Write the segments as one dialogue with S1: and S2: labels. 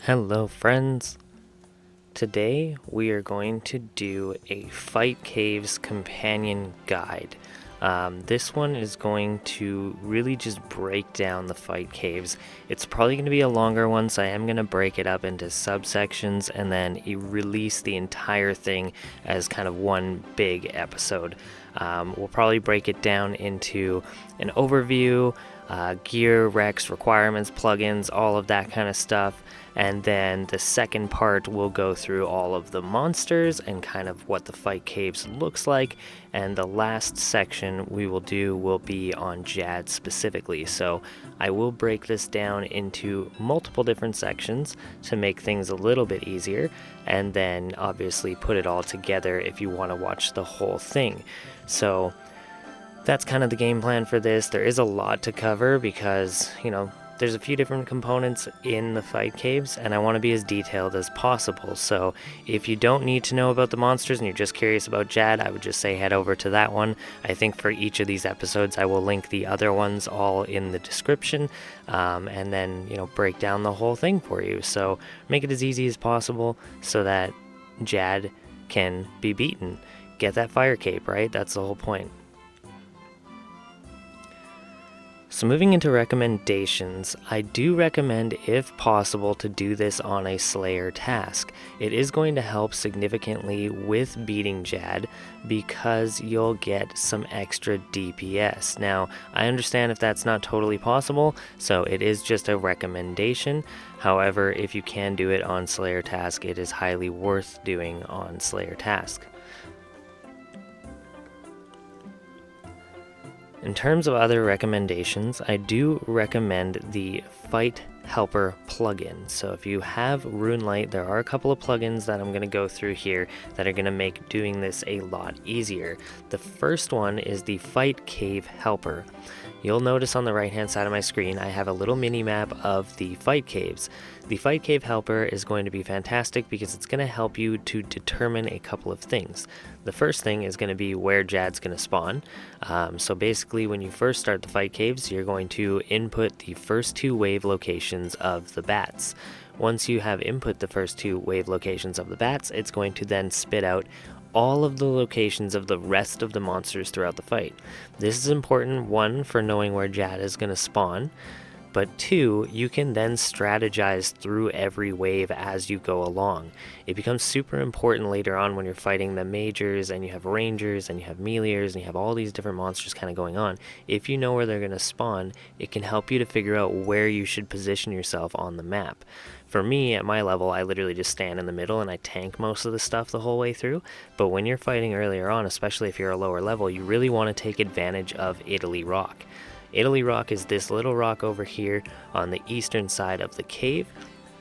S1: Hello friends! Today we are going to do a Fight Caves companion guide. This one is going to really just break down the Fight Caves. It's probably going to be a longer one, so I am going to break it up into subsections and then release the entire thing as kind of one big episode. We'll probably break it down into an overview, gear, recs, requirements, plugins, all of that kind of stuff. And then the second part will go through all of the monsters and kind of what the Fight Caves looks like. And the last section we will do will be on Jad specifically. So I will break this down into multiple different sections to make things a little bit easier. And then obviously put it all together if you want to watch the whole thing. So that's kind of the game plan for this. There is a lot to cover because, there's a few different components in the Fight Caves, and I want to be as detailed as possible. So if you don't need to know about the monsters and you're just curious about Jad, I would just say head over to that one. I think for each of these episodes, I will link the other ones all in the description, and then, break down the whole thing for you. So make it as easy as possible so that Jad can be beaten. Get that fire cape, right? That's the whole point. So moving into recommendations, I do recommend, if possible, to do this on a Slayer task. It is going to help significantly with beating Jad because you'll get some extra DPS. Now, I understand if that's not totally possible, so it is just a recommendation. However, if you can do it on Slayer task, it is highly worth doing on Slayer task. In terms of other recommendations, I do recommend the Fight Helper plugin. So if you have Runelite, there are a couple of plugins that I'm going to go through here that are going to make doing this a lot easier. The first one is the Fight Cave Helper. You'll notice on the right hand side of my screen I have a little mini map of the Fight Caves. The Fight Cave Helper is going to be fantastic because it's going to help you to determine a couple of things. The first thing is going to be where Jad's going to spawn. So basically when you first start the Fight Caves, you're going to input the first two wave locations of the bats. Once you have input the first two wave locations of the bats, it's going to then spit out all of the locations of the rest of the monsters throughout the fight. This is important, one, for knowing where Jad is going to spawn, but two, you can then strategize through every wave as you go along. It becomes super important later on when you're fighting the Magers and you have Rangers and you have Meleers and you have all these different monsters kind of going on. If you know where they're going to spawn, it can help you to figure out where you should position yourself on the map. For me, at my level, I literally just stand in the middle and I tank most of the stuff the whole way through. But when you're fighting earlier on, especially if you're a lower level, you really want to take advantage of Italy Rock. Italy Rock is this little rock over here on the eastern side of the cave.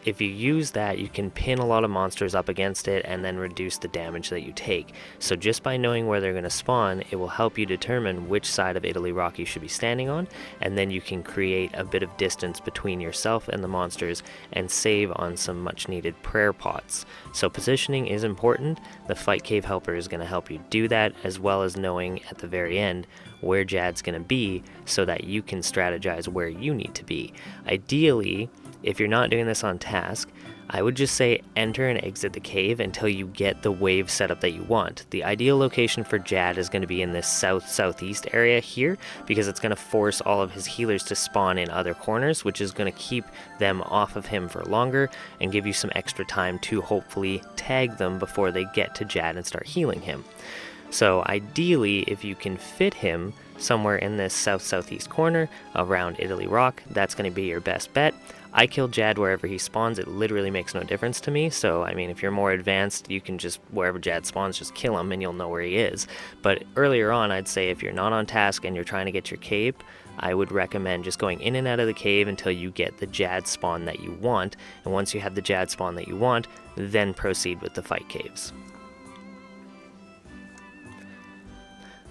S1: If you use that, you can pin a lot of monsters up against it and then reduce the damage that you take. So just by knowing where they're going to spawn, it will help you determine which side of Italy Rock you should be standing on, and then you can create a bit of distance between yourself and the monsters and save on some much needed prayer pots. So positioning is important. The Fight Cave Helper is going to help you do that, as well as knowing at the very end where Jad's going to be so that you can strategize where you need to be. Ideally, if you're not doing this on task, I would just say enter and exit the cave until you get the wave setup that you want. The ideal location for Jad is going to be in this southeast area here because it's going to force all of his healers to spawn in other corners, which is going to keep them off of him for longer and give you some extra time to hopefully tag them before they get to Jad and start healing him. So ideally, if you can fit him somewhere in this southeast corner around Italy Rock, that's going to be your best bet. I kill Jad wherever he spawns. It literally makes no difference to me. So, I mean, if you're more advanced, you can just, wherever Jad spawns, just kill him and you'll know where he is. But earlier on, I'd say if you're not on task and you're trying to get your cape, I would recommend just going in and out of the cave until you get the Jad spawn that you want. And once you have the Jad spawn that you want, then proceed with the Fight Caves.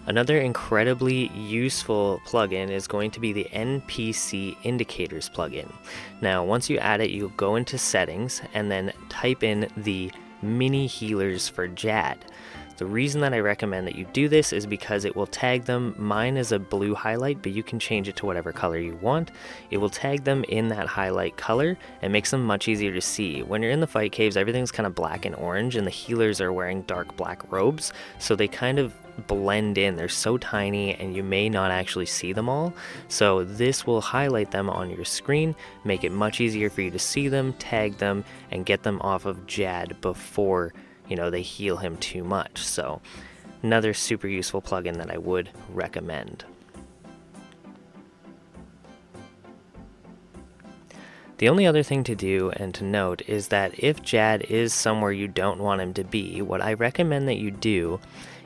S1: Another incredibly useful plugin is going to be the NPC Indicators plugin. Now, once you add it, you'll go into settings and then type in the mini healers for Jad. The reason that I recommend that you do this is because it will tag them. Mine is a blue highlight, but you can change it to whatever color you want. It will tag them in that highlight color and makes them much easier to see. When you're in the fight caves, everything's kind of black and orange, and the healers are wearing dark black robes, so they kind of blend in. They're so tiny and you may not actually see them all, so this will highlight them on your screen, make it much easier for you to see them, tag them, and get them off of Jad before, you know, they heal him too much. So another super useful plugin that I would recommend. The only other thing to do and to note is that if Jad is somewhere you don't want him to be, what I recommend that you do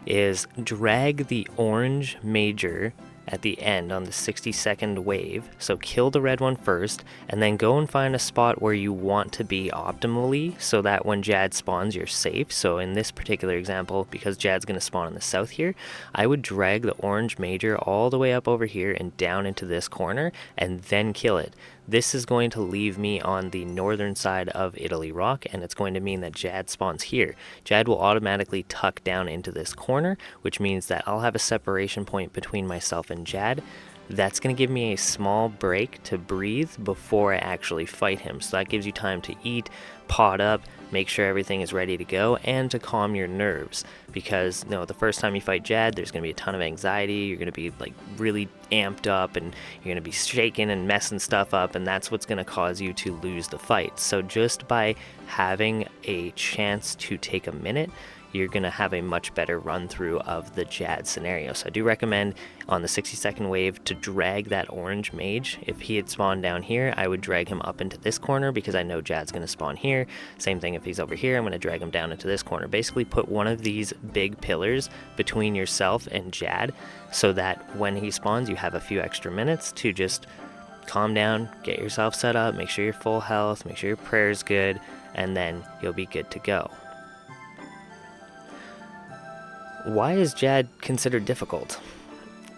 S1: is drag the orange major at the end on the 60-second wave. So kill the red one first, and then go and find a spot where you want to be optimally, so that when Jad spawns, you're safe. So in this particular example, because Jad's going to spawn in the south here, I would drag the orange major all the way up over here and down into this corner, and then kill it. This is going to leave me on the northern side of Italy Rock, and it's going to mean that Jad spawns here. Jad will automatically tuck down into this corner, which means that I'll have a separation point between myself and Jad. That's going to give me a small break to breathe before I actually fight him. So that gives you time to eat, pot up, make sure everything is ready to go, and to calm your nerves. Because, you know, the first time you fight Jad, there's going to be a ton of anxiety. You're going to be like really amped up, and you're going to be shaking and messing stuff up, and that's what's going to cause you to lose the fight. So just by having a chance to take a minute, you're going to have a much better run through of the Jad scenario. So I do recommend on the 60-second wave to drag that orange mage. If he had spawned down here, I would drag him up into this corner because I know Jad's going to spawn here. Same thing if he's over here, I'm going to drag him down into this corner. Basically put one of these big pillars between yourself and Jad, so that when he spawns, you have a few extra minutes to just calm down, get yourself set up, make sure you're full health, make sure your prayer's good, and then you'll be good to go. Why is Jad considered difficult?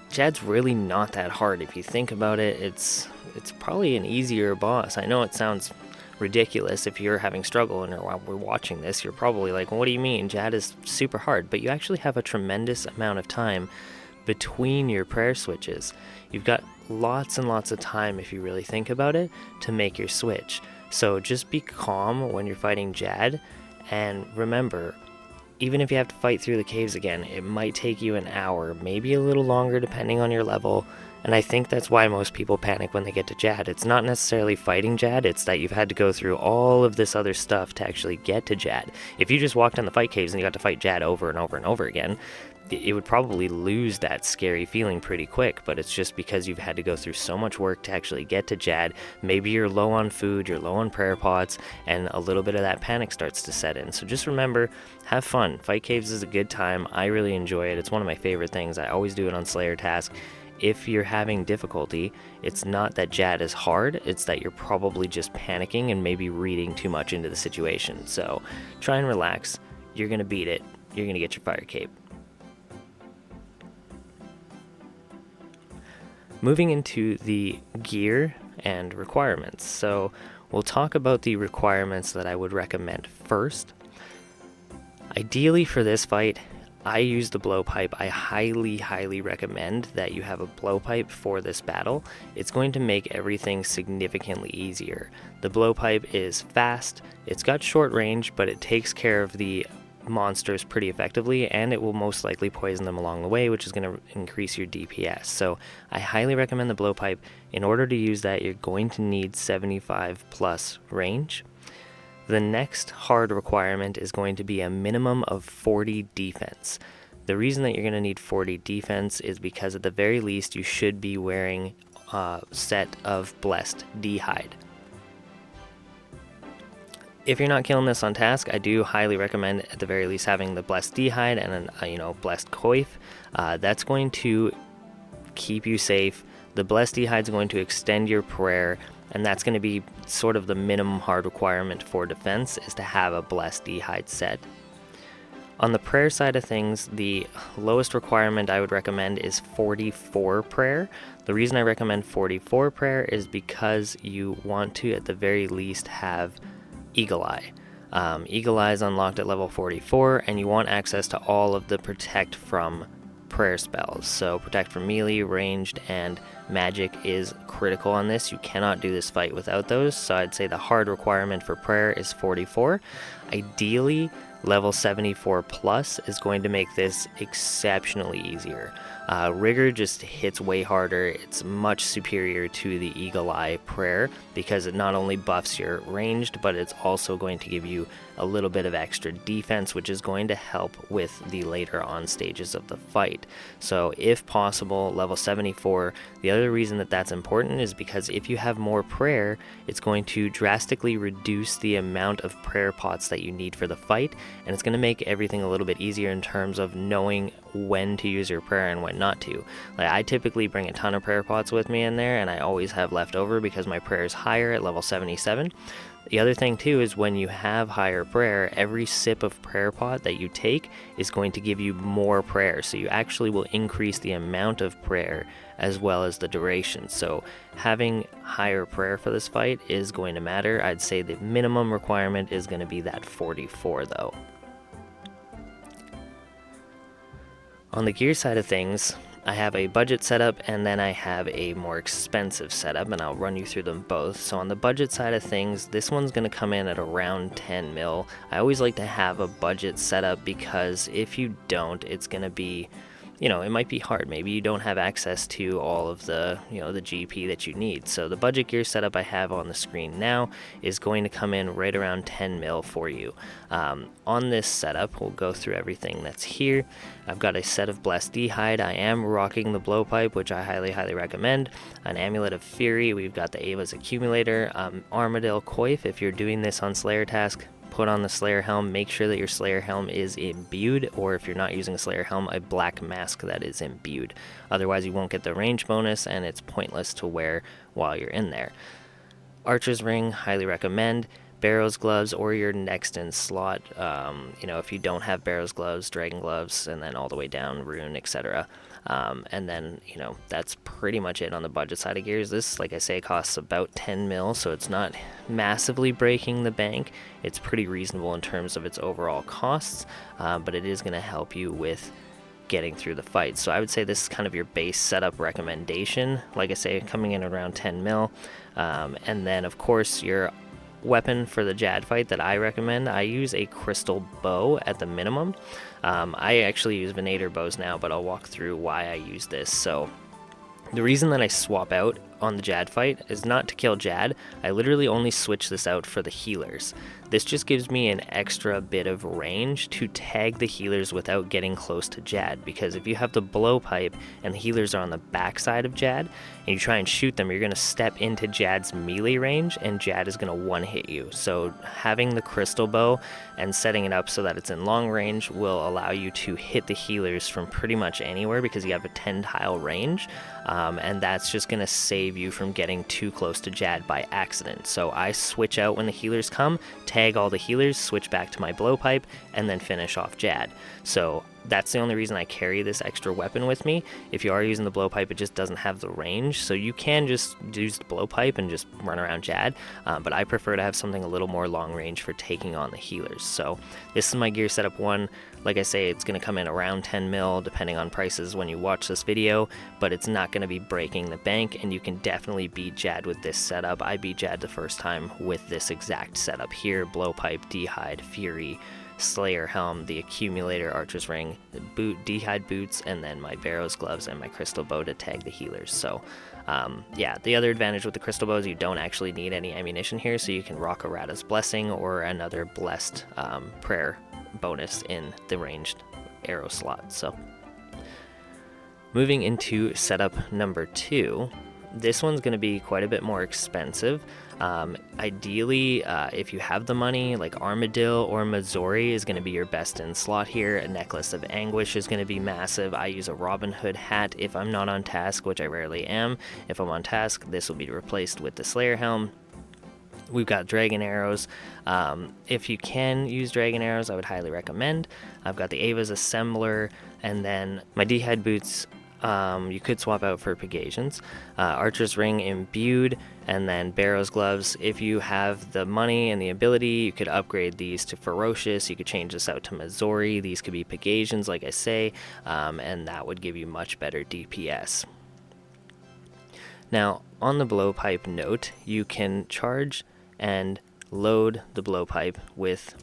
S1: Jad's really not that hard. If you think about it, it's probably an easier boss. I know it sounds ridiculous if you're having struggle and while we're watching this, you're probably like, well, what do you mean? Jad is super hard, but you actually have a tremendous amount of time between your prayer switches. You've got lots and lots of time, if you really think about it, to make your switch. So just be calm when you're fighting Jad, and remember, even if you have to fight through the caves again, it might take you an hour, maybe a little longer depending on your level, and I think that's why most people panic when they get to Jad. It's not necessarily fighting Jad, it's that you've had to go through all of this other stuff to actually get to Jad. If you just walked in the fight caves and you got to fight Jad over and over and over again, it would probably lose that scary feeling pretty quick, but it's just because you've had to go through so much work to actually get to Jad. Maybe you're low on food, you're low on prayer pots, and a little bit of that panic starts to set in. So just remember, have fun. Fight caves is a good time. I really enjoy it. It's one of my favorite things. I always do it on Slayer Task. If you're having difficulty, it's not that Jad is hard, it's that you're probably just panicking and maybe reading too much into the situation. So try and relax. You're going to beat it. You're going to get your fire cape. Moving into the gear and requirements. So we'll talk about the requirements that I would recommend first. Ideally for this fight, I use the blowpipe. I highly recommend that you have a blowpipe for this battle. It's going to make everything significantly easier. The blowpipe is fast, it's got short range, but it takes care of the monsters pretty effectively, and it will most likely poison them along the way, which is going to increase your DPS. So I highly recommend the blowpipe. In order to use that, you're going to need 75 plus range. The next hard requirement is going to be a minimum of 40 defense. The reason that you're going to need 40 defense is because at the very least you should be wearing a set of blessed D-hide. If you're not killing this on task, I do highly recommend at the very least having the blessed D-hide and an blessed coif. That's going to keep you safe. The blessed D-hide is going to extend your prayer, and that's going to be sort of the minimum hard requirement for defense, is to have a blessed D-hide set. On the prayer side of things, the lowest requirement I would recommend is 44 prayer. The reason I recommend 44 prayer is because you want to at the very least have Eagle Eye. Eagle Eye's unlocked at level 44, and you want access to all of the protect from prayer spells. So protect from melee, ranged, and magic is critical on this. You cannot do this fight without those, so I'd say the hard requirement for prayer is 44. Ideally, level 74 plus is going to make this exceptionally easier. Rigor just hits way harder. It's much superior to the Eagle Eye prayer because it not only buffs your ranged, but it's also going to give you a little bit of extra defense, which is going to help with the later on stages of the fight. So if possible, level 74. The other reason that that's important is because if you have more prayer, it's going to drastically reduce the amount of prayer pots that you need for the fight, and it's going to make everything a little bit easier in terms of knowing when to use your prayer and when not to. Like, I typically bring a ton of prayer pots with me in there, and I always have left over because my prayer is higher at level 77. The other thing too is when you have higher prayer, every sip of prayer pot that you take is going to give you more prayer, so you actually will increase the amount of prayer as well as the duration. So having higher prayer for this fight is going to matter. I'd say the minimum requirement is going to be that 44 though. On the gear side of things, I have a budget setup and then I have a more expensive setup, and I'll run you through them both. So on the budget side of things, this one's going to come in at around 10 mil. I always like to have a budget setup because if you don't, it's going to be, you know, it might be hard. Maybe you don't have access to all of the, you know, the GP that you need. So the budget gear setup I have on the screen now is going to come in right around 10 mil for you. On this setup, we'll go through everything that's here. I've got a set of Blessed D'hide. I am rocking the Blowpipe, which I highly recommend. An Amulet of Fury. We've got the Ava's Accumulator. Armadale Coif. If you're doing this on Slayer task, put on the Slayer helm. Make sure that your Slayer helm is imbued, or if you're not using a Slayer helm, a black mask that is imbued. Otherwise you won't get the range bonus and it's pointless to wear while you're in there. Archer's Ring, highly recommend. Barrow's Gloves or your next in slot, you know, if you don't have Barrow's Gloves, Dragon Gloves, and then all the way down Rune, etc. And then, you know, that's pretty much it on the budget side of gears. This, like I say, costs about 10 mil, so it's not massively breaking the bank. It's pretty reasonable in terms of its overall costs, but it is going to help you with getting through the fight. So I would say this is kind of your base setup recommendation. Like I say, coming in around 10 mil. And then, of course, your weapon for the Jad fight that I recommend, I use a crystal bow at the minimum. I actually use Venator bows now, but I'll walk through why I use this. So the reason that I swap out on the Jad fight is not to kill Jad. I literally only switch this out for the healers. This just gives me an extra bit of range to tag the healers without getting close to Jad, because if you have the Blowpipe and the healers are on the backside of Jad and you try and shoot them, you're going to step into Jad's melee range and Jad is going to one-hit you. So having the crystal bow and setting it up so that it's in long range will allow you to hit the healers from pretty much anywhere because you have a 10-tile range, and that's just going to save you from getting too close to Jad by accident. So I switch out when the healers come, tag all the healers, switch back to my Blowpipe, and then finish off Jad. So that's the only reason I carry this extra weapon with me. If you are using the Blowpipe, it just doesn't have the range, so you can just use the Blowpipe and just run around Jad, but I prefer to have something a little more long range for taking on the healers. So this is my gear setup 1. Like I say, it's going to come in around 10 mil depending on prices when you watch this video, but it's not going to be breaking the bank, and you can definitely beat Jad with this setup. I beat Jad the first time with this exact setup here: Blowpipe, D'hide, Fury, Slayer helm, the Accumulator, Archer's Ring, the D'hide boots, and then my Barrow's Gloves and my crystal bow to tag the healers. So yeah, the other advantage with the crystal bow is you don't actually need any ammunition here, so you can rock a Rada's Blessing or another blessed prayer bonus in the ranged arrow slot. So moving into setup number 2, this one's going to be quite a bit more expensive. Ideally, if you have the money, like Armadillo or Missouri is going to be your best in slot here. A Necklace of Anguish is going to be massive. I use a Robin Hood hat if I'm not on task, which I rarely am. If I'm on task, this will be replaced with the Slayer helm. We've got dragon arrows. If you can use dragon arrows, I would highly recommend. I've got the Ava's Assembler, and then my D'hide boots you could swap out for Pegasus. Archer's Ring imbued, and then Barrow's Gloves. If you have the money and the ability, you could upgrade these to Ferocious. You could change this out to Missouri. These could be Pegasus, like I say, and that would give you much better DPS. Now, on the Blowpipe Note, you can charge and load the Blowpipe with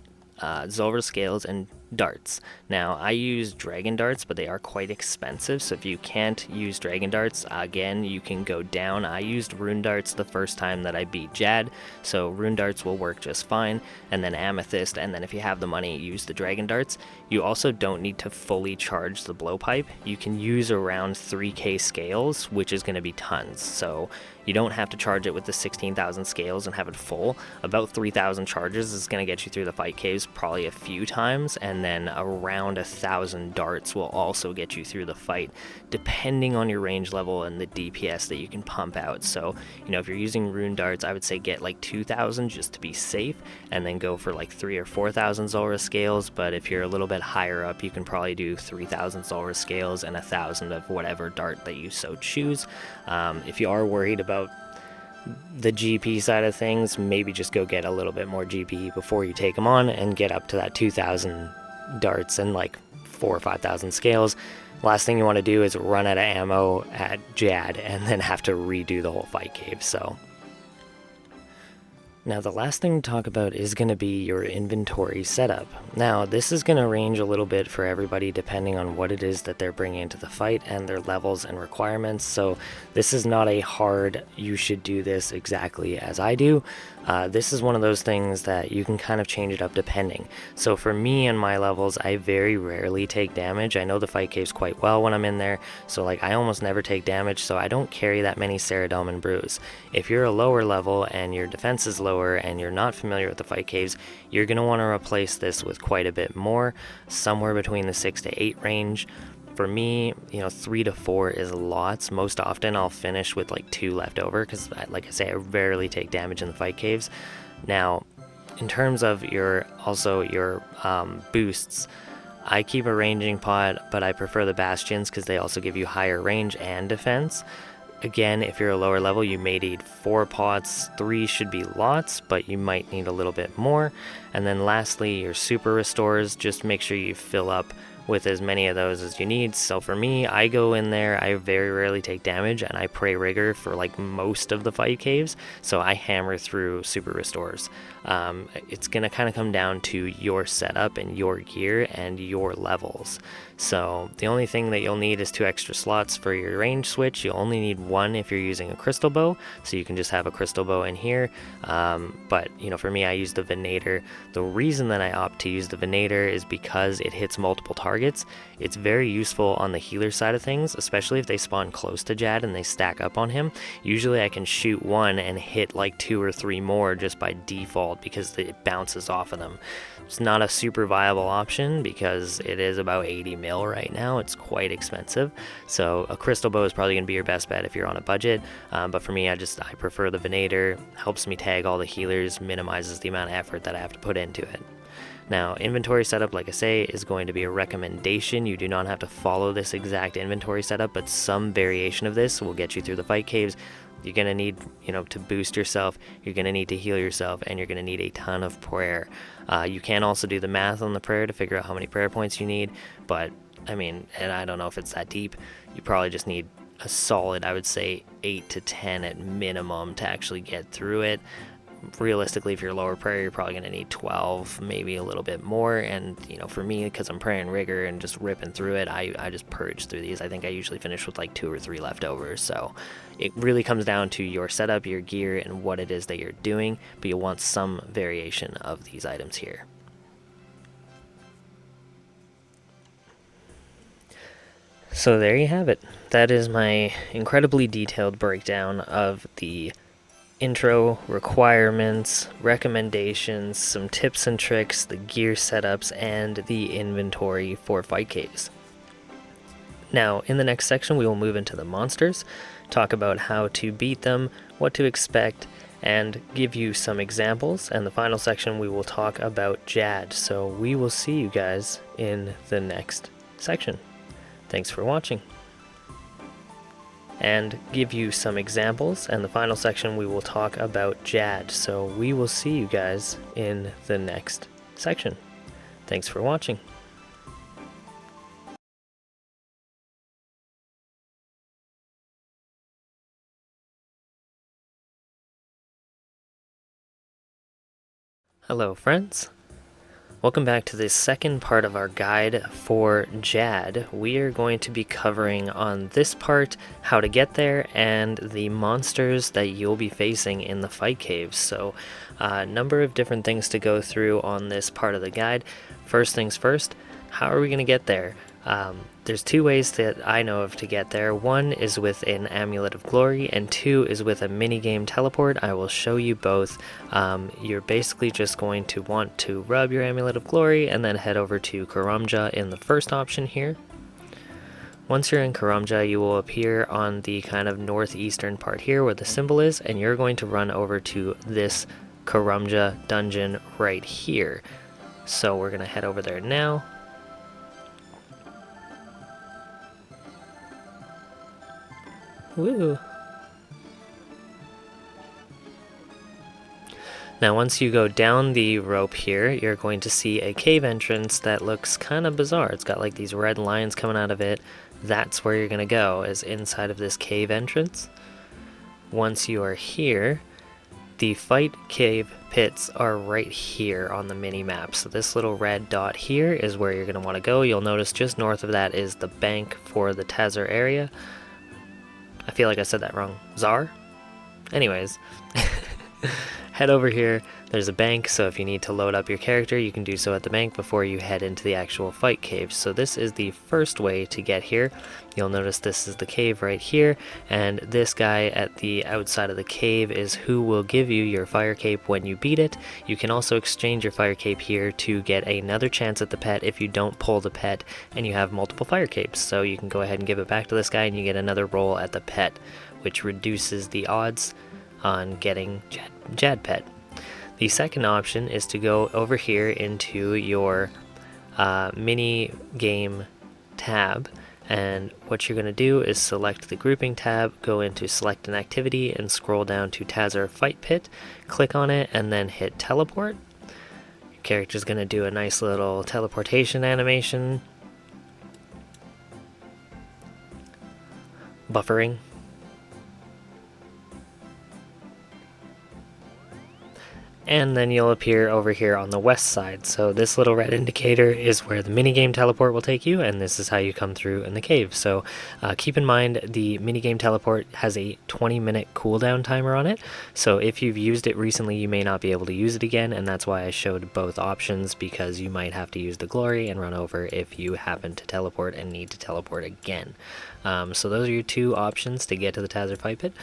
S1: Zulrah Scales and darts. Now, I use dragon darts, but they are quite expensive, so if you can't use dragon darts, again, you can go down. I used rune darts the first time that I beat Jad, so rune darts will work just fine, and then amethyst, and then if you have the money, use the dragon darts. You also don't need to fully charge the blowpipe. You can use around 3k scales, which is going to be tons, so you don't have to charge it with the 16,000 scales and have it full. About 3,000 charges is going to get you through the fight caves probably a few times, and then around 1,000 darts will also get you through the fight, depending on your range level and the DPS that you can pump out. So, you know, if you're using rune darts, I would say get like 2,000 just to be safe, and then go for like 3,000 or 4,000 Zulrah scales. But if you're a little bit higher up, you can probably do 3,000 Zulrah scales and 1,000 of whatever dart that you so choose. If you are worried about the GP side of things, maybe just go get a little bit more GP before you take them on and get up to that 2,000 darts and like 4,000 or 5,000 scales. Last thing you want to do is run out of ammo at Jad and then have to redo the whole fight cave. So now the last thing to talk about is going to be your inventory setup. Now this is going to range a little bit for everybody depending on what it is that they're bringing into the fight and their levels and requirements, so this is not a hard you should do this exactly as I do. This is one of those things that you can kind of change it up depending. So for me and my levels, I very rarely take damage. I know the fight caves quite well when I'm in there, so like I almost never take damage, so I don't carry that many Ceradom and Brews. If you're a lower level and your defense is lower and you're not familiar with the fight caves, you're going to want to replace this with quite a bit more, somewhere between the 6 to 8 range. For me, you know, 3 to 4 is lots. Most often I'll finish with like 2 left over because, like I say, I rarely take damage in the fight caves. Now, in terms of your boosts, I keep a ranging pot, but I prefer the bastions because they also give you higher range and defense. Again, if you're a lower level, you may need 4 pots. 3 should be lots, but you might need a little bit more. And then lastly, your super restores, just make sure you fill up with as many of those as you need. So for me, I go in there, I very rarely take damage, and I pray rigor for like most of the fight caves, so I hammer through super restores. It's gonna kind of come down to your setup and your gear and your levels. So the only thing that you'll need is 2 extra slots for your range switch. You'll only need 1 if you're using a crystal bow, so you can just have a crystal bow in here. But you know, for me, I use the Venator. The reason that I opt to use the Venator is because it hits multiple targets. It's very useful on the healer side of things, especially if they spawn close to Jad and they stack up on him. Usually I can shoot 1 and hit like 2 or 3 more just by default because it bounces off of them. It's not a super viable option because it is about 80 mil right now. It's quite expensive, so a crystal bow is probably going to be your best bet if you're on a budget. But for me, I prefer the Venator. Helps me tag all the healers, minimizes the amount of effort that I have to put into it. Now, inventory setup, like I say, is going to be a recommendation. You do not have to follow this exact inventory setup, but some variation of this will get you through the fight caves. You're going to need, you know, to boost yourself, you're going to need to heal yourself, and you're going to need a ton of prayer. You can also do the math on the prayer to figure out how many prayer points you need, but, I mean, and I don't know if it's that deep, you probably just need a solid, I would say, 8 to 10 at minimum to actually get through it. Realistically, if you're lower prayer, you're probably going to need 12, maybe a little bit more. And you know, for me, because I'm praying rigor and just ripping through it, I just purge through these. I think I usually finish with like 2 or 3 leftovers. So it really comes down to your setup, your gear, and what it is that you're doing, but you'll want some variation of these items here. So there you have it. That is my incredibly detailed breakdown of the intro, requirements, recommendations, some tips and tricks, the gear setups, and the inventory for fight caves. Now, in the next section, we will move into the monsters, talk about how to beat them, what to expect, and give you some examples. And the final section, we will talk about Jad. So we will see you guys in the next section. Thanks for watching. and give you some examples, and the final section we will talk about Jad. So we will see you guys in the next section. Thanks for watching. Hello friends, welcome back to this second part of our guide for Jad. We are going to be covering on this part how to get there and the monsters that you'll be facing in the fight caves. So a number of different things to go through on this part of the guide. First things first, how are we going to get there? There's two ways that I know of to get there. One is with an Amulet of Glory, and two is with a minigame teleport. I will show you both. You're basically just going to want to rub your Amulet of Glory and then head over to Karamja in the first option here. Once you're in Karamja, you will appear on the kind of northeastern part here where the symbol is, and you're going to run over to this Karamja dungeon right here. So we're going to head over there now. Woo! Now once you go down the rope here, you're going to see a cave entrance that looks kind of bizarre. It's got like these red lines coming out of it. That's where you're going to go, is inside of this cave entrance. Once you are here, the fight cave pits are right here on the mini map. So this little red dot here is where you're going to want to go. You'll notice just north of that is the bank for the Tazr area. I feel like I said that wrong. Czar? Anyways, head over here. There's a bank, so if you need to load up your character, you can do so at the bank before you head into the actual fight cave. So this is the first way to get here. You'll notice this is the cave right here, and this guy at the outside of the cave is who will give you your fire cape when you beat it. You can also exchange your fire cape here to get another chance at the pet if you don't pull the pet and you have multiple fire capes. So you can go ahead and give it back to this guy and you get another roll at the pet, which reduces the odds on getting Jad pet. The second option is to go over here into your mini game tab, and what you're going to do is select the grouping tab, go into select an activity and scroll down to Tazr Fight Pit, click on it and then hit teleport. Your character is going to do a nice little teleportation animation. Buffering. And then you'll appear over here on the west side. So this little red indicator is where the minigame teleport will take you, and this is how you come through in the cave. So keep in mind the minigame teleport has a 20-minute cooldown timer on it. So if you've used it recently, you may not be able to use it again, and that's why I showed both options, because you might have to use the glory and run over if you happen to teleport and need to teleport again. So those are your two options to get to the Tazr Fight Pit.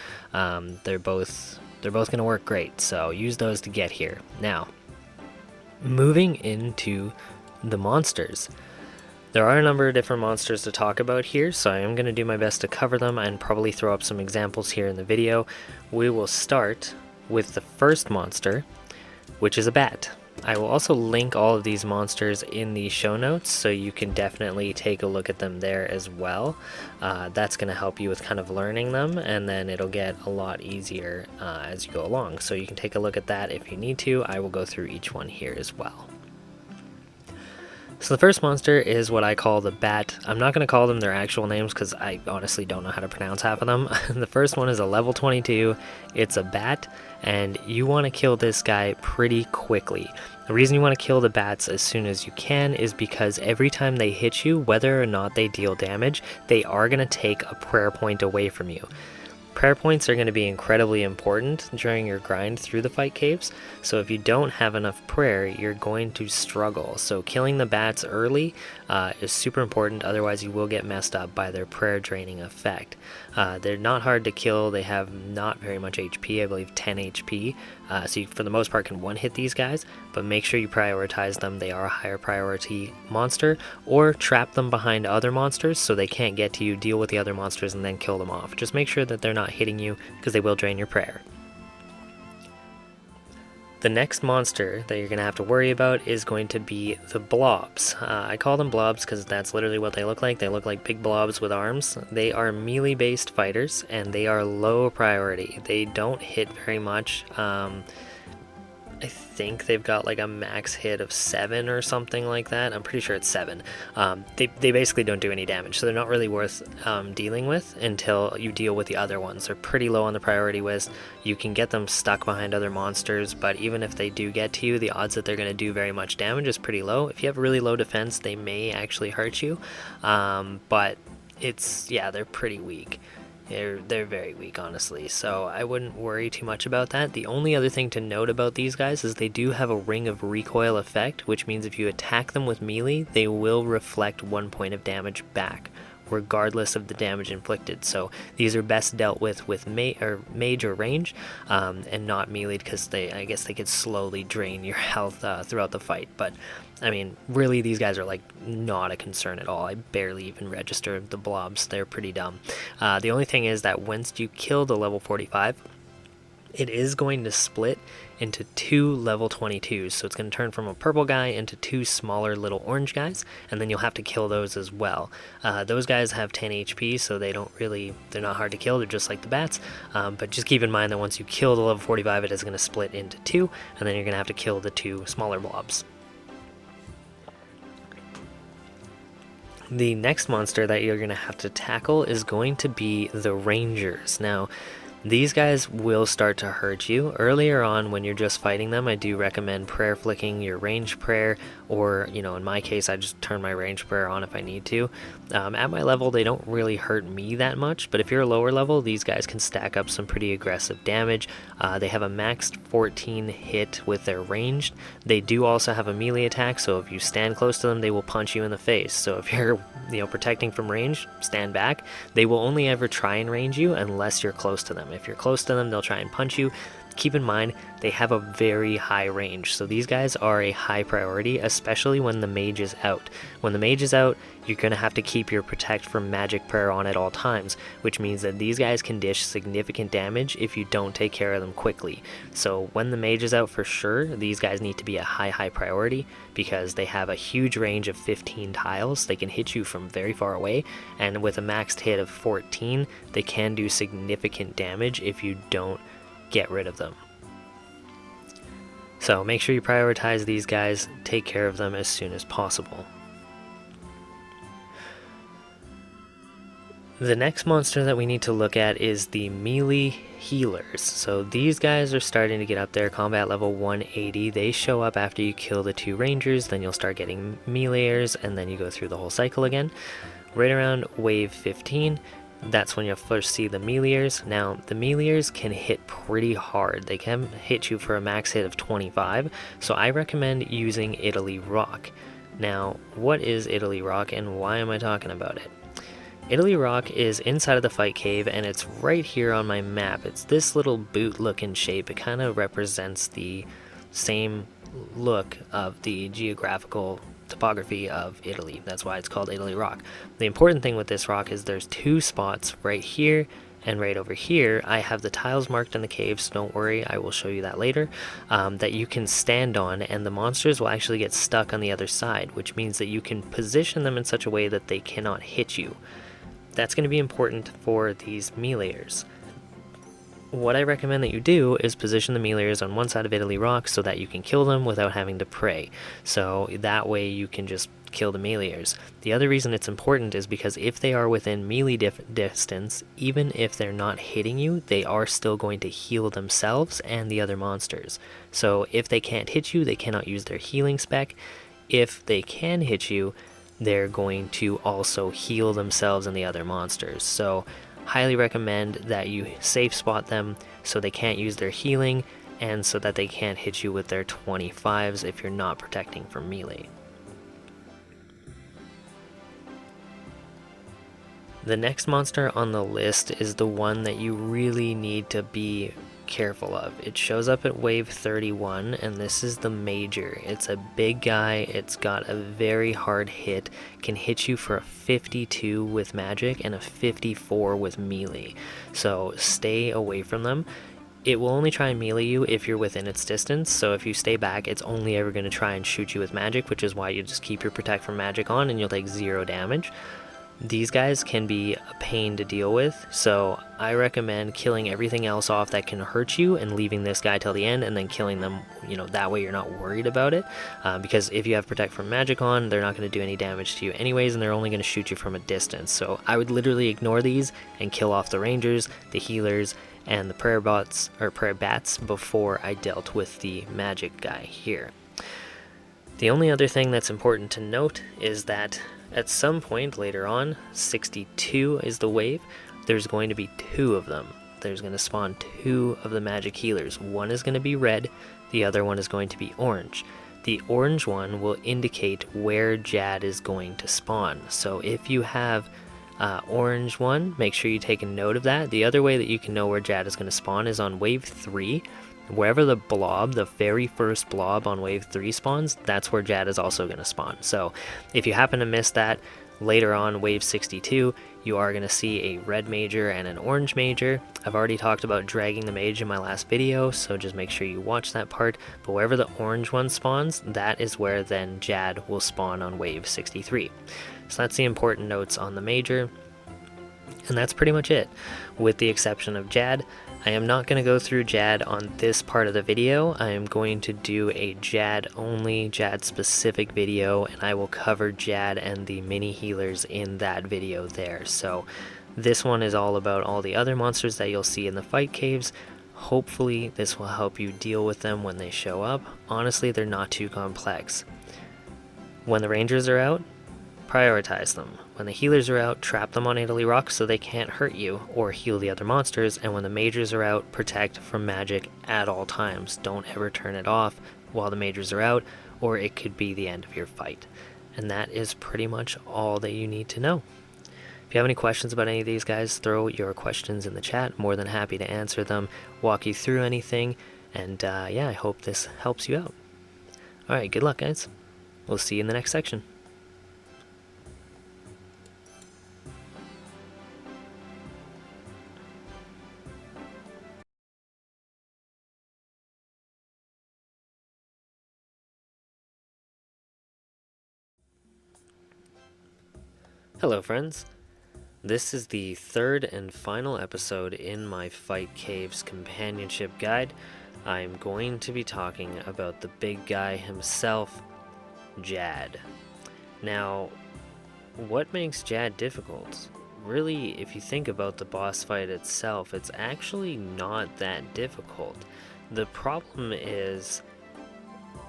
S1: They're both going to work great, so use those to get here. Now, moving into the monsters. There are a number of different monsters to talk about here, so I am going to do my best to cover them and probably throw up some examples here in the video. We will start with the first monster, which is a bat. I will also link all of these monsters in the show notes, so you can definitely take a look at them there as well. That's going to help you with kind of learning them, and then it'll get a lot easier as you go along. So you can take a look at that if you need to. I will go through each one here as well. So the first monster is what I call the bat. I'm not going to call them their actual names because I honestly don't know how to pronounce half of them. The first one is a level 22. It's a bat, and you want to kill this guy pretty quickly. The reason you want to kill the bats as soon as you can is because every time they hit you, whether or not they deal damage, they are going to take a prayer point away from you. Prayer points are going to be incredibly important during your grind through the fight caves, so if you don't have enough prayer, you're going to struggle. So killing the bats early is super important, otherwise you will get messed up by their prayer draining effect. They're not hard to kill, they have not very much HP, I believe 10 HP, so you for the most part can one-hit these guys, but make sure you prioritize them. They are a higher priority monster, or trap them behind other monsters so they can't get to you, deal with the other monsters, and then kill them off. Just make sure that they're not hitting you, because they will drain your prayer. The next monster that you're going to have to worry about is going to be the Blobs. I call them Blobs because that's literally what they look like. They look like big blobs with arms. They are melee based fighters and they are low priority. They don't hit very much. I think they've got like a max hit of 7 or something like that. I'm pretty sure it's 7. They basically don't do any damage, so they're not really worth dealing with until you deal with the other ones. They're pretty low on the priority list. You can get them stuck behind other monsters, but even if they do get to you, the odds that they're going to do very much damage is pretty low. If you have really low defense, they may actually hurt you, but they're pretty weak. They're very weak, honestly, so I wouldn't worry too much about that. The only other thing to note about these guys is they do have a ring of recoil effect, which means if you attack them with melee, they will reflect 1 point of damage back, regardless of the damage inflicted. So these are best dealt with mage or range, and not melee, because I guess they could slowly drain your health throughout the fight. But I mean, really, these guys are like not a concern at all. I barely even register the Blobs. They're pretty dumb. The only thing is that once you kill the level 45, it is going to split into 2 level 22s. So it's going to turn from a purple guy into 2 smaller little orange guys, and then you'll have to kill those as well. Those guys have 10 HP, so they're not hard to kill. They're just like the bats. But just keep in mind that once you kill the level 45, it is going to split into 2, and then you're going to have to kill the 2 smaller blobs. The next monster that you're going to have to tackle is going to be the Rangers. Now, these guys will start to hurt you. Earlier on, when you're just fighting them, I do recommend prayer flicking your range prayer, or, in my case, I just turn my range prayer on if I need to. At my level, they don't really hurt me that much, but if you're a lower level, these guys can stack up some pretty aggressive damage. They have a maxed 14 hit with their ranged. They do also have a melee attack, so if you stand close to them, they will punch you in the face. So if you're, protecting from range, stand back. They will only ever try and range you unless you're close to them. If you're close to them, they'll try and punch you. Keep in mind, they have a very high range, so these guys are a high priority, especially when the mage is out. When the mage is out, you're going to have to keep your protect from magic prayer on at all times, which means that these guys can dish significant damage if you don't take care of them quickly. So when the mage is out, for sure, these guys need to be a high priority, because they have a huge range of 15 tiles. They can hit you from very far away, and with a maxed hit of 14, they can do significant damage if you don't get rid of them. So make sure you prioritize these guys, take care of them as soon as possible. The next monster that we need to look at is the melee healers. So these guys are starting to get up there, combat level 180. They show up after you kill the 2 rangers, then you'll start getting meleeers, and then you go through the whole cycle again. Right around wave 15, that's when you'll first see the meleeers. Now, the meleeers can hit pretty hard. They can hit you for a max hit of 25, so I recommend using Italy Rock. Now, what is Italy Rock and why am I talking about it? Italy Rock is inside of the fight cave, and it's right here on my map. It's this little boot looking shape. It kind of represents the same look of the geographical topography of Italy. That's why it's called Italy Rock. The important thing with this rock is there's 2 spots right here and right over here. I have the tiles marked in the cave, so don't worry, I will show you that later, that you can stand on, and the monsters will actually get stuck on the other side, which means that you can position them in such a way that they cannot hit you. That's going to be important for these meleeers. What I recommend that you do is position the meleeers on one side of Italy Rock so that you can kill them without having to pray. So that way you can just kill the meleeers. The other reason it's important is because if they are within melee distance, even if they're not hitting you, they are still going to heal themselves and the other monsters. So if they can't hit you, they cannot use their healing spec. If they can hit you, they're going to also heal themselves and the other monsters. So highly recommend that you safe spot them so they can't use their healing, and so that they can't hit you with their 25s if you're not protecting from melee. The next monster on the list is the one that you really need to be careful of. It shows up at wave 31, and this is the Major. It's a big guy, it's got a very hard hit, can hit you for a 52 with magic and a 54 with melee, so stay away from them. it will only try and melee you if you're within its distance, so if you stay back, it's only ever going to try and shoot you with magic, which is why you just keep your protect from magic on and you'll take 0 damage. These guys can be a pain to deal with, so I recommend killing everything else off that can hurt you and leaving this guy till the end and then killing them, you know, that way you're not worried about it, because if you have protect from magic on, they're not going to do any damage to you anyways, and they're only going to shoot you from a distance. So I would literally ignore these and kill off the rangers, the healers, and the prayer bats before I dealt with the magic guy here. The only other thing that's important to note is that at some point later on, 62 is the wave, there's going to be 2 of them. There's going to spawn 2 of the magic healers. One is going to be red, the other one is going to be orange. The orange one will indicate where Jad is going to spawn. So if you have orange one, make sure you take a note of that. The other way that you can know where Jad is going to spawn is on wave 3. Wherever the blob, the very first blob on wave 3 spawns, that's where Jad is also going to spawn. So if you happen to miss that, later on wave 62, you are going to see a red major and an orange major. I've already talked about dragging the mage in my last video, so just make sure you watch that part. But wherever the orange one spawns, that is where then Jad will spawn on wave 63. So that's the important notes on the major. And that's pretty much it, with the exception of Jad. I am not going to go through Jad on this part of the video. I am going to do a Jad only, Jad specific video, and I will cover Jad and the mini healers in that video there. So this one is all about all the other monsters that you'll see in the fight caves. Hopefully this will help you deal with them when they show up. Honestly, they're not too complex. When the rangers are out, prioritize them. When the healers are out, trap them on Italy rocks so they can't hurt you or heal the other monsters, and when the mages are out, protect from magic at all times. Don't ever turn it off while the mages are out, or it could be the end of your fight. And that is pretty much all that you need to know. If you have any questions about any of these guys, throw your questions in the chat. More than happy to answer them, walk you through anything, and yeah, I hope this helps you out. Alright, good luck guys. We'll see you in the next section. Hello friends, this is the 3rd and final episode in my Fight Caves companionship guide. I'm going to be talking about the big guy himself, Jad. Now, what makes Jad difficult? Really, if you think about the boss fight itself, it's actually not that difficult. The problem is,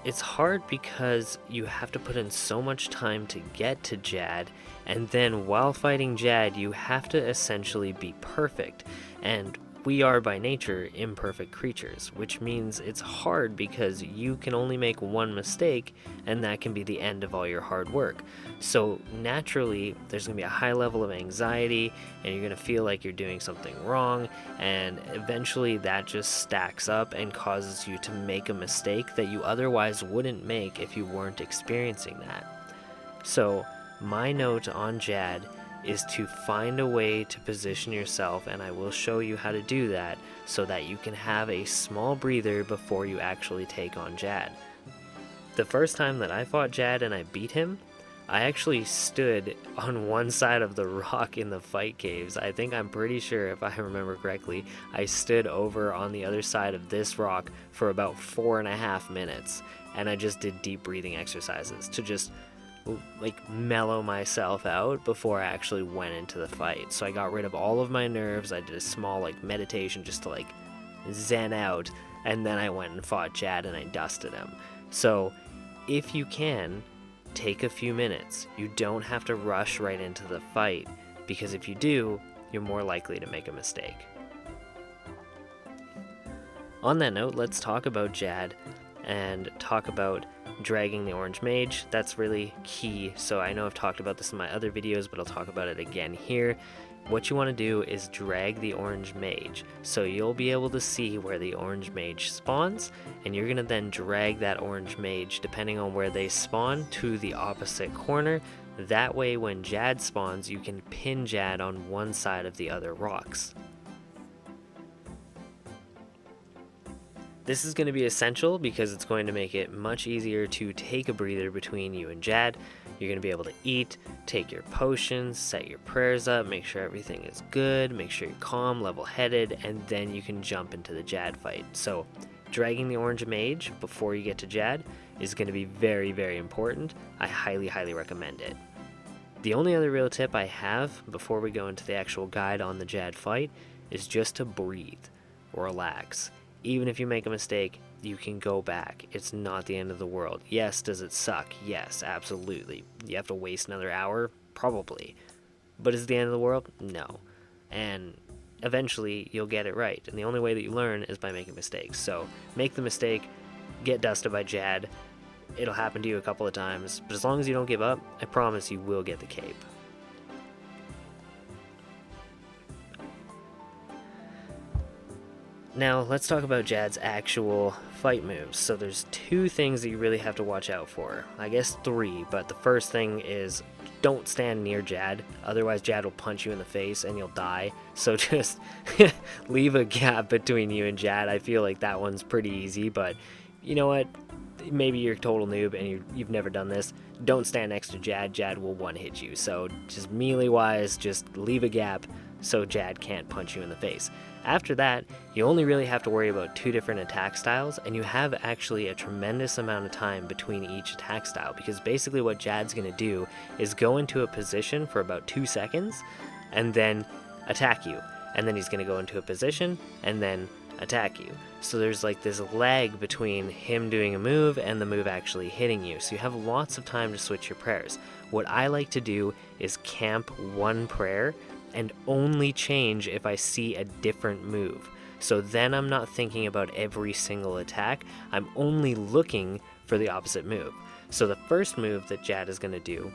S1: it's hard because you have to put in so much time to get to Jad, and then while fighting Jad you have to essentially be perfect, and we are by nature imperfect creatures, which means it's hard because you can only make one mistake and that can be the end of all your hard work. So naturally there's going to be a high level of anxiety and you're going to feel like you're doing something wrong, and eventually that just stacks up and causes you to make a mistake that you otherwise wouldn't make if you weren't experiencing that. So my note on Jad is to find a way to position yourself, and I will show you how to do that so that you can have a small breather before you actually take on Jad. The first time that I fought Jad and I beat him, I actually stood on one side of the rock in the fight caves. I'm pretty sure, if I remember correctly, I stood over on the other side of this rock for about 4.5 minutes, and I just did deep breathing exercises to just like mellow myself out before I actually went into the fight. So I got rid of all of my nerves. I did a small like meditation just to like zen out, and then I went and fought Jad and I dusted him. So if you can, take a few minutes. You don't have to rush right into the fight, because if you do, you're more likely to make a mistake. On that note, let's talk about Jad and talk about dragging the orange mage. That's really key. So I know I've talked about this in my other videos, but I'll talk about it again here. What you want to do is drag the orange mage. So you'll be able to see where the orange mage spawns, and you're going to then drag that orange mage, depending on where they spawn, to the opposite corner. That way when Jad spawns, you can pin Jad on one side of the other rocks. This is going to be essential because it's going to make it much easier to take a breather between you and Jad. You're going to be able to eat, take your potions, set your prayers up, make sure everything is good, make sure you're calm, level-headed, and then you can jump into the Jad fight. So dragging the orange mage before you get to Jad is going to be very, very important. I highly, highly recommend it. The only other real tip I have before we go into the actual guide on the Jad fight is just to breathe, relax. Even if you make a mistake, you can go back. It's not the end of the world. Yes, does it suck? Yes, absolutely. You have to waste another hour? Probably. But is it the end of the world? No. And eventually, you'll get it right. And the only way that you learn is by making mistakes. So, make the mistake, get dusted by Jad. It'll happen to you a couple of times. But as long as you don't give up, I promise you will get the cape. Now, let's talk about Jad's actual fight moves. So there's two things that you really have to watch out for. I guess three, but the first thing is don't stand near Jad. Otherwise, Jad will punch you in the face and you'll die. So just leave a gap between you and Jad. I feel like that one's pretty easy, but you know what? Maybe you're a total noob and you've never done this. Don't stand next to Jad. Jad will one-hit you. So just melee-wise, just leave a gap so Jad can't punch you in the face. After that, you only really have to worry about two different attack styles, and you have actually a tremendous amount of time between each attack style, because basically what Jad's going to do is go into a position for about 2 seconds, and then attack you. And then he's going to go into a position, and then attack you. So there's like this lag between him doing a move and the move actually hitting you, so you have lots of time to switch your prayers. What I like to do is camp one prayer, and only change if I see a different move. So then I'm not thinking about every single attack, I'm only looking for the opposite move. So the first move that Jad is going to do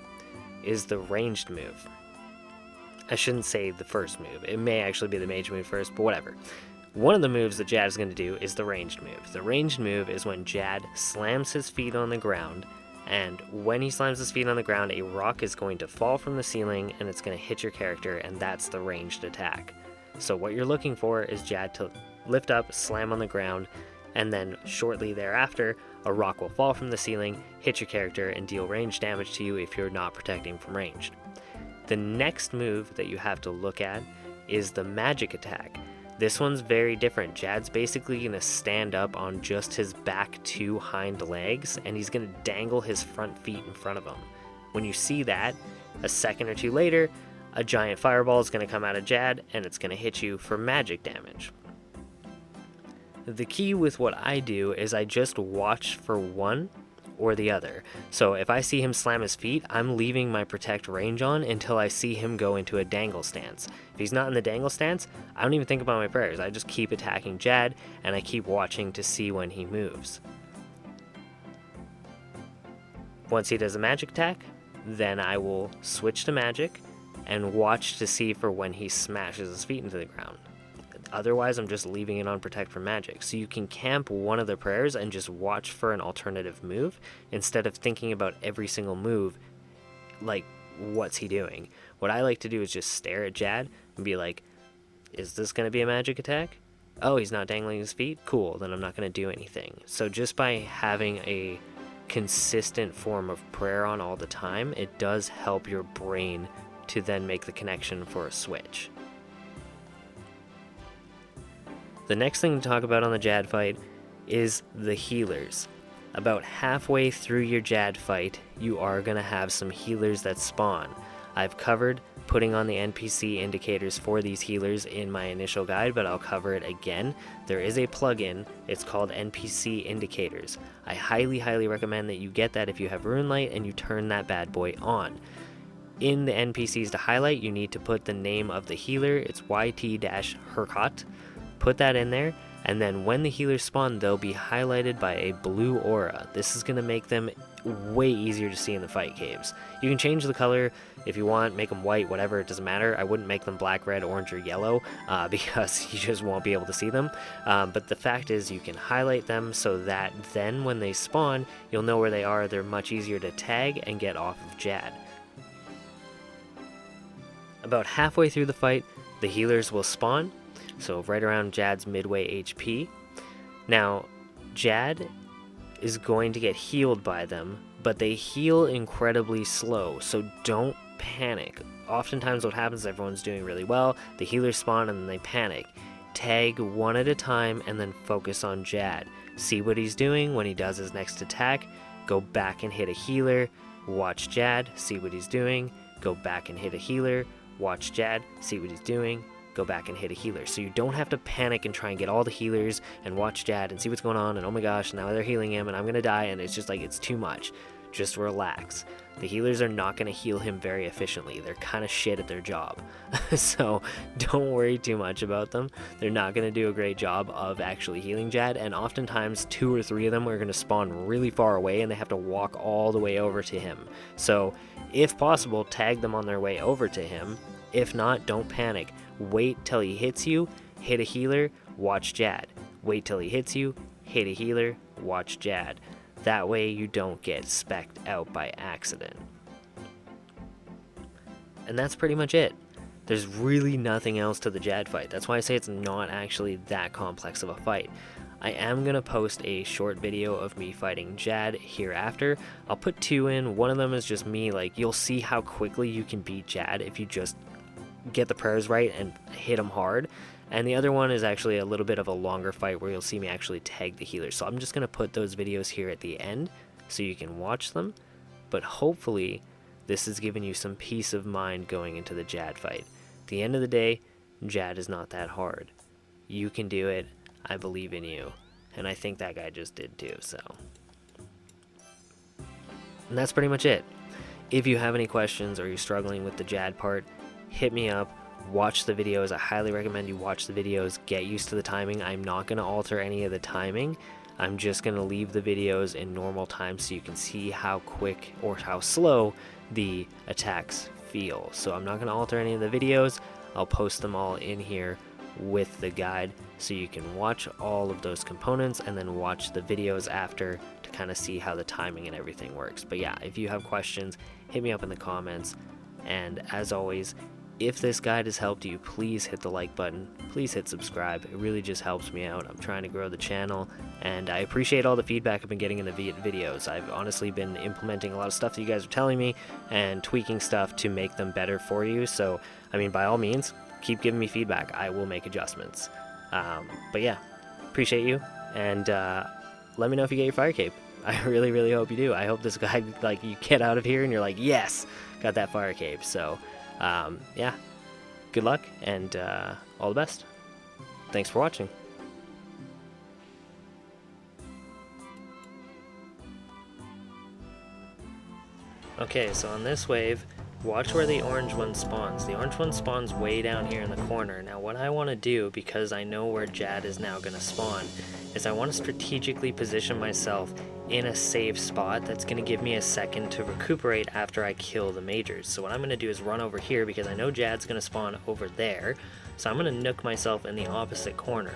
S1: is the ranged move. I shouldn't say the first move, it may actually be the mage move first, but whatever. One of the moves that Jad is going to do is the ranged move. The ranged move is when Jad slams his feet on the ground, and when he slams his feet on the ground, a rock is going to fall from the ceiling and it's going to hit your character, and that's the ranged attack. So what you're looking for is Jad to lift up, slam on the ground, and then shortly thereafter, a rock will fall from the ceiling, hit your character, and deal ranged damage to you if you're not protecting from ranged. The next move that you have to look at is the magic attack. This one's very different. Jad's basically going to stand up on just his back two hind legs, and he's going to dangle his front feet in front of him. When you see that, a second or two later, a giant fireball is going to come out of Jad, and it's going to hit you for magic damage. The key with what I do is I just watch for one or the other. So if I see him slam his feet, I'm leaving my protect range on until I see him go into a dangle stance. If he's not in the dangle stance, I don't even think about my prayers. I just keep attacking Jad, and I keep watching to see when he moves. Once he does a magic attack, then I will switch to magic and watch to see for when he smashes his feet into the ground. Otherwise, I'm just leaving it on protect from magic. So you can camp one of the prayers and just watch for an alternative move instead of thinking about every single move, like, what's he doing? What I like to do is just stare at Jad and be like, is this going to be a magic attack? Oh, he's not dangling his feet? Cool, then I'm not going to do anything. So just by having a consistent form of prayer on all the time, it does help your brain to then make the connection for a switch. The next thing to talk about on the Jad fight is the healers. About halfway through your Jad fight, you are going to have some healers that spawn. I've covered putting on the NPC indicators for these healers in my initial guide, but I'll cover it again. There is a plugin, it's called NPC Indicators. I highly, highly recommend that you get that if you have Runelite and you turn that bad boy on. In the NPCs to highlight, you need to put the name of the healer, it's Yt-MejKot. Put that in there, and then when the healers spawn, they'll be highlighted by a blue aura. This is going to make them way easier to see in the fight caves. You can change the color if you want, make them white, whatever, it doesn't matter. I wouldn't make them black, red, orange, or yellow because you just won't be able to see them. But the fact is you can highlight them so that then when they spawn, you'll know where they are. They're much easier to tag and get off of Jad. About halfway through the fight, the healers will spawn. So right around Jad's midway HP. Now, Jad is going to get healed by them, but they heal incredibly slow, so don't panic. Oftentimes what happens is everyone's doing really well, the healers spawn and then they panic. Tag one at a time and then focus on Jad. See what he's doing. When he does his next attack, go back and hit a healer, watch Jad, see what he's doing, go back and hit a healer, watch Jad, see what he's doing, go back and hit a healer. So you don't have to panic and try and get all the healers and watch Jad and see what's going on and oh my gosh, now they're healing him and I'm gonna die, and it's just like, it's too much. Just relax. The healers are not going to heal him very efficiently. They're kind of shit at their job. So don't worry too much about them. They're not going to do a great job of actually healing Jad, and oftentimes 2 or 3 of them are going to spawn really far away and they have to walk all the way over to him. So if possible, tag them on their way over to him. If not, don't panic. Wait till he hits you, hit a healer, watch Jad. Wait till he hits you, hit a healer, watch Jad. That way you don't get specced out by accident. And that's pretty much it. There's really nothing else to the Jad fight. That's why I say it's not actually that complex of a fight. I am going to post a short video of me fighting Jad hereafter. I'll put 2 in. One of them is just me, like, you'll see how quickly you can beat Jad if you just get the prayers right and hit him hard. And the other one is actually a little bit of a longer fight where you'll see me actually tag the healer. So I'm just going to put those videos here at the end so you can watch them. But hopefully this has given you some peace of mind going into the Jad fight. At the end of the day, Jad is not that hard. You can do it. I believe in you. And I think that guy just did too, so. And that's pretty much it. If you have any questions or you're struggling with the Jad part, hit me up. Watch the videos. I highly recommend you watch the videos. Get used to the timing. I'm not going to alter any of the timing. I'm just going to leave the videos in normal time so you can see how quick or how slow the attacks feel. So I'm not going to alter any of the videos. I'll post them all in here with the guide so you can watch all of those components and then watch the videos after to kind of see how the timing and everything works. But yeah, if you have questions, hit me up in the comments. And as always, if this guide has helped you, please hit the like button, please hit subscribe. It really just helps me out. I'm trying to grow the channel, and I appreciate all the feedback I've been getting in the videos. I've honestly been implementing a lot of stuff that you guys are telling me and tweaking stuff to make them better for you. So, I mean, by all means, keep giving me feedback. I will make adjustments. But yeah, appreciate you, and let me know if you get your fire cape. I really, really hope you do. I hope this guide, like, you get out of here and you're like, yes, got that fire cape. So, yeah, good luck and all the best. Thanks for watching. Okay, so on this wave, watch where the orange one spawns. The orange one spawns way down here in the corner. Now what I want to do, because I know where Jad is now going to spawn, is I want to strategically position myself in a safe spot that's going to give me a second to recuperate after I kill the Majors. So what I'm going to do is run over here because I know Jad's going to spawn over there. So I'm going to nook myself in the opposite corner.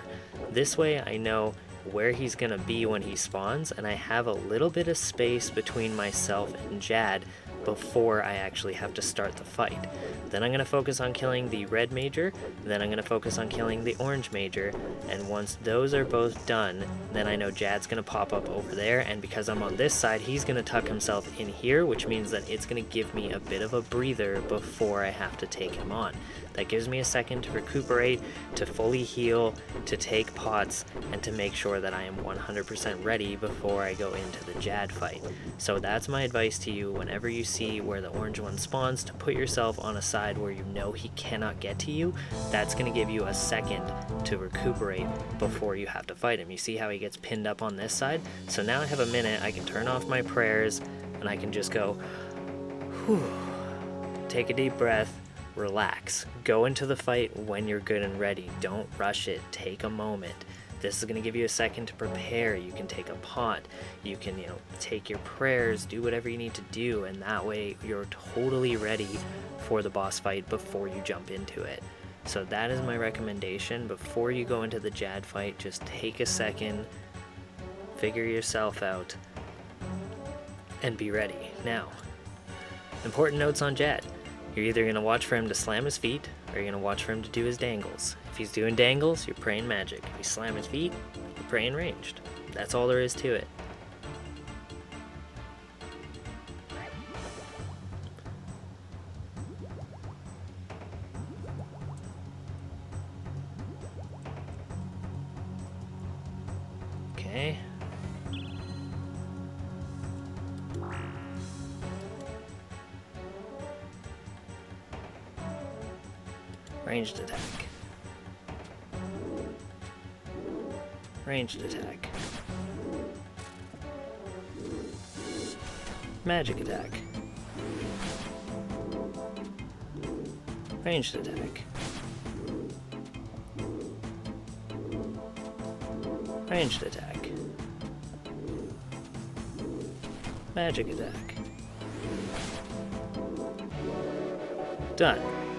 S1: This way I know where he's going to be when he spawns, and I have a little bit of space between myself and Jad before I actually have to start the fight. Then I'm going to focus on killing the red major, then I'm going to focus on killing the orange major, and once those are both done, then I know Jad's going to pop up over there, and because I'm on this side, he's going to tuck himself in here, which means that it's going to give me a bit of a breather before I have to take him on. That gives me a second to recuperate, to fully heal, to take pots, and to make sure that I am 100% ready before I go into the Jad fight. So that's my advice to you whenever you see where the orange one spawns, to put yourself on a side where you know he cannot get to you. That's going to give you a second to recuperate before you have to fight him. You see how he gets pinned up on this side? So now I have a minute, I can turn off my prayers, and I can just go, whew, take a deep breath, relax, go into the fight when you're good and ready. Don't rush it, take a moment. This is going to give you a second to prepare. You can take a pot, you can, take your prayers, do whatever you need to do, and that way you're totally ready for the boss fight before you jump into it. So that is my recommendation. Before you go into the Jad fight, just take a second, figure yourself out, and be ready. Now, important notes on Jad. You're either going to watch for him to slam his feet, or you're going to watch for him to do his dangles. If he's doing dangles, you're praying magic. If he's slamming his feet, you're praying ranged. That's all there is to it. Okay. Ranged attack. Ranged attack. Magic attack. Ranged attack. Ranged attack. Magic attack. Done.